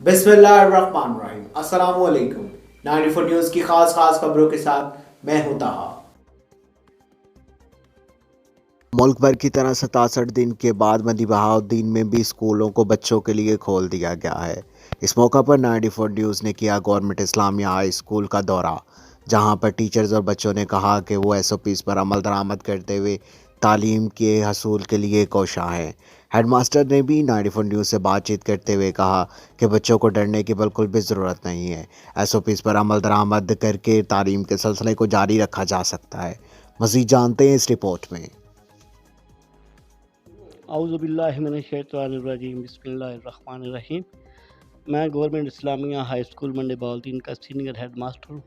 بسم اللہ الرحمن الرحیم، السلام علیکم۔ 94 نیوز کی خاص خبروں کے ساتھ میں ہوں طہا۔ ملک بھر کی طرح 67 دن کے بعد مدی بہاؤالدین میں بھی اسکولوں کو بچوں کے لیے کھول دیا گیا ہے۔ اس موقع پر 94 نیوز نے کیا گورنمنٹ اسلامیہ ہائی اسکول کا دورہ، جہاں پر ٹیچرز اور بچوں نے کہا کہ وہ SOPs پر عمل درآمد کرتے ہوئے تعلیم کے حصول کے لیے کوشاں ہیں۔ ہیڈ ماسٹر نے بھی 94 نیوز سے بات چیت کرتے ہوئے کہا کہ بچوں کو ڈرنے کی بالکل بھی ضرورت نہیں ہے، SOPs پر عمل درآمد کر کے تعلیم کے سلسلے کو جاری رکھا جا سکتا ہے۔ مزید جانتے ہیں اس رپورٹ میں۔ اعوذ باللہ من الشیطان الرجیم، بسم اللہ الرحمن الرحیم۔ میں گورنمنٹ اسلامیہ ہائی اسکول منڈی بہاؤالدین کا سینئر ہیڈ ماسٹر ہوں۔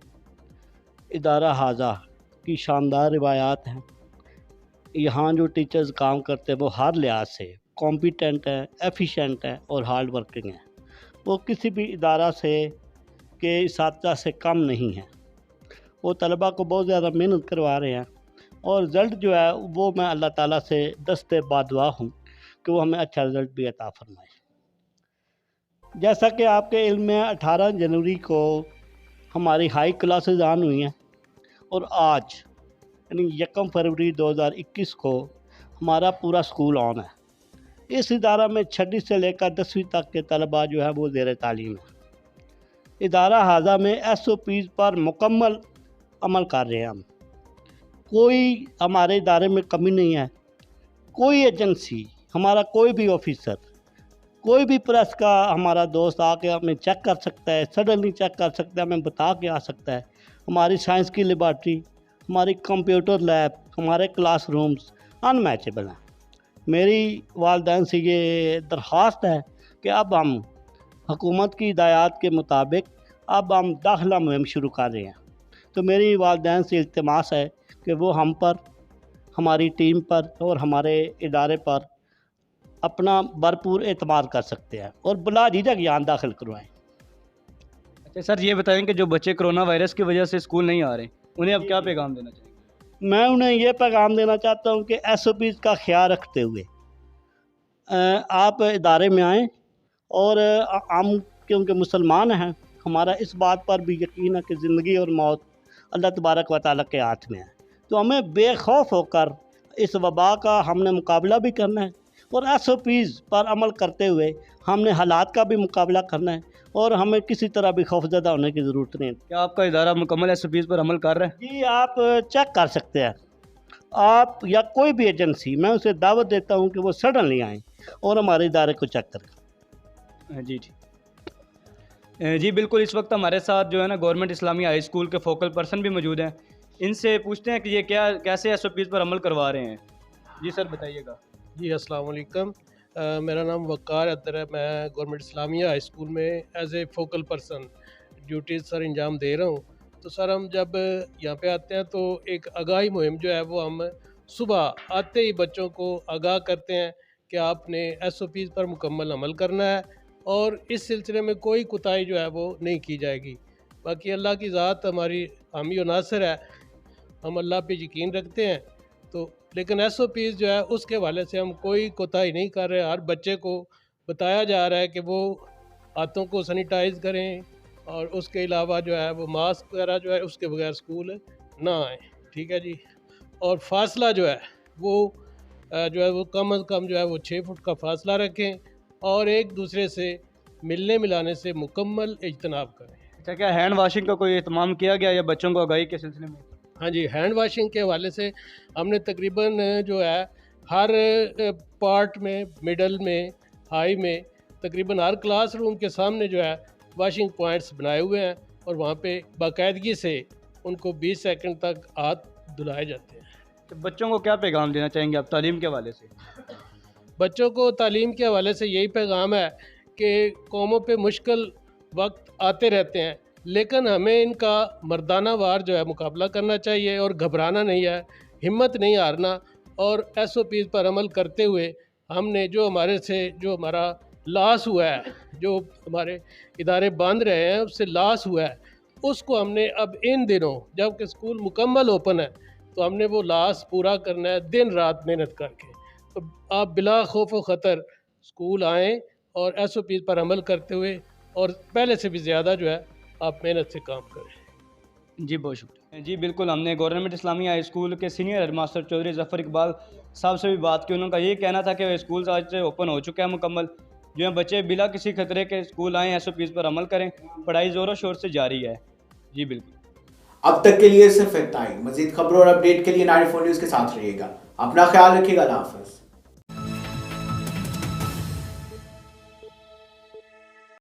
ادارہ ہاذا کی شاندار روایات ہیں۔ یہاں جو ٹیچرز کام کرتے ہیں وہ ہر لحاظ سے کمپیٹنٹ ہیں، ایفیشینٹ ہیں اور ہارڈ ورکنگ ہیں۔ وہ کسی بھی ادارہ سے کے اساتذہ سے کم نہیں ہیں۔ وہ طلباء کو بہت زیادہ محنت کروا رہے ہیں، اور رزلٹ جو ہے وہ میں اللہ تعالیٰ سے دستے بادعا ہوں کہ وہ ہمیں اچھا رزلٹ بھی عطا فرمائے۔ جیسا کہ آپ کے علم میں 18 جنوری کو ہماری ہائی کلاسز آن ہوئی ہیں، اور آج یعنی 1 فروری 2021 کو ہمارا پورا اسکول آن ہے۔ اس ادارہ میں 6 سے لے کر 10ویں تک کے طلباء جو ہے وہ زیر تعلیم ہیں۔ ادارہ ہاذا میں SOPs پر مکمل عمل کر رہے ہیں ہم۔ کوئی ہمارے ادارے میں کمی نہیں ہے۔ کوئی ایجنسی، ہمارا کوئی بھی آفیسر، کوئی بھی پریس کا ہمارا دوست آ کے ہمیں چیک کر سکتا ہے، سڈنلی چیک کر سکتا ہے، ہمیں بتا کے آ سکتا ہے۔ ہماری سائنس کی لیبارٹری، ہماری کمپیوٹر لیب، ہمارے کلاس رومز ان میچبل ہیں۔ میری والدین سے یہ درخواست ہے کہ اب ہم حکومت کی ہدایات کے مطابق اب ہم داخلہ مہم شروع کر رہے ہیں۔ تو میری والدین سے التماس ہے کہ وہ ہم پر، ہماری ٹیم پر اور ہمارے ادارے پر اپنا بھرپور اعتماد کر سکتے ہیں اور بلا جھجک یہاں داخل کروائیں۔ اچھا سر، یہ بتائیں کہ جو بچے کرونا وائرس کی وجہ سے اسکول نہیں آ رہے، انہیں اب کیا پیغام دینا چاہیے؟ میں انہیں یہ پیغام دینا چاہتا ہوں کہ SOPs کا خیال رکھتے ہوئے آپ ادارے میں آئیں، اور ہم کیونکہ مسلمان ہیں، ہمارا اس بات پر بھی یقین ہے کہ زندگی اور موت اللہ تبارک و تعالیٰ کے ہاتھ میں ہے۔ تو ہمیں بے خوف ہو کر اس وبا کا ہم نے مقابلہ بھی کرنا ہے، اور SOPs پر عمل کرتے ہوئے ہم نے حالات کا بھی مقابلہ کرنا ہے، اور ہمیں کسی طرح بھی خوفزدہ ہونے کی ضرورت نہیں۔ کیا آپ کا ادارہ مکمل SOPs پر عمل کر رہا ہے؟ جی، آپ چیک کر سکتے ہیں۔ آپ یا کوئی بھی ایجنسی، میں اسے دعوت دیتا ہوں کہ وہ سڈنلی آئیں اور ہمارے ادارے کو چیک کریں۔ جی جی بالکل۔ اس وقت ہمارے ساتھ جو ہے نا گورنمنٹ اسلامیہ ہائی اسکول کے فوکل پرسن بھی موجود ہیں۔ ان سے پوچھتے ہیں کہ یہ کیسے SOPs پر عمل کروا رہے ہیں۔ جی سر بتائیے گا۔ جی السلام علیکم۔ میرا نام وقار اطہر ہے۔ میں گورنمنٹ اسلامیہ ہائی اسکول میں as a focal person duties سر انجام دے رہا ہوں۔ تو سر ہم جب یہاں پہ آتے ہیں تو ایک آگاہی مہم جو ہے وہ ہم صبح آتے ہی بچوں کو آگاہ کرتے ہیں کہ آپ نے SOPs پر مکمل عمل کرنا ہے، اور اس سلسلے میں کوئی کوتاہی جو ہے وہ نہیں کی جائے گی۔ باقی اللہ کی ذات ہماری حامی و ناصر ہے، ہم اللہ پہ یقین رکھتے ہیں۔ تو لیکن SOPs جو ہے اس کے حوالے سے ہم کوئی کوتاہی نہیں کر رہے۔ ہر بچے کو بتایا جا رہا ہے کہ وہ ہاتھوں کو سینیٹائز کریں، اور اس کے علاوہ جو ہے وہ ماسک وغیرہ جو ہے اس کے بغیر اسکول نہ آئیں، ٹھیک ہے جی۔ اور فاصلہ جو ہے وہ کم از کم جو ہے وہ 6 فٹ کا فاصلہ رکھیں، اور ایک دوسرے سے ملنے ملانے سے مکمل اجتناب کریں۔ اچھا، کیا ہینڈ واشنگ کا کوئی اہتمام کیا گیا یا بچوں کو آگاہی کے سلسلے میں؟ ہاں جی، ہینڈ واشنگ کے حوالے سے ہم نے تقریباً جو ہے ہر پارٹ میں، مڈل میں، ہائی میں، تقریباً ہر کلاس روم کے سامنے جو ہے واشنگ پوائنٹس بنائے ہوئے ہیں، اور وہاں پہ باقاعدگی سے ان کو 20 سیکنڈ تک ہاتھ دھلائے جاتے ہیں۔ تو بچوں کو کیا پیغام دینا چاہیں گے آپ تعلیم کے حوالے سے؟ بچوں کو تعلیم کے حوالے سے یہی پیغام ہے کہ قوموں پہ مشکل وقت آتے رہتے ہیں، لیکن ہمیں ان کا مردانہ وار جو ہے مقابلہ کرنا چاہیے، اور گھبرانا نہیں ہے، ہمت نہیں ہارنا، اور SOPs پر عمل کرتے ہوئے ہم نے جو ہمارا لاس ہوا ہے، جو ہمارے ادارے بند رہے ہیں اس سے لاس ہوا ہے، اس کو ہم نے اب ان دنوں جب کہ اسکول مکمل اوپن ہے تو ہم نے وہ لاس پورا کرنا ہے دن رات محنت کر کے۔ تو آپ بلا خوف و خطر اسکول آئیں اور SOPs پر عمل کرتے ہوئے اور پہلے سے بھی زیادہ جو ہے آپ محنت سے کام کریں. جی بہت شکریہ. جی بالکل، ہم نے گورنمنٹ اسلامیہ ہائی اسکول کے سینئر ہیڈ ماسٹر چودھری ظفر اقبال صاحب سے بھی بات کی. انہوں کا یہ کہنا تھا کہ اسکول آج سے اوپن ہو چکا ہے مکمل. جو ہے بچے بلا کسی خطرے کے اسکول آئیں، SOPs پر عمل کریں. پڑھائی زور و شور سے جاری ہے. جی بالکل. اب تک کے لیے صرف اتنا ہی. مزید خبروں اور اپڈیٹ کے لیے 94 نیوز کے ساتھ رہیے گا. اپنا خیال رکھیے گا. اللہ حافظ.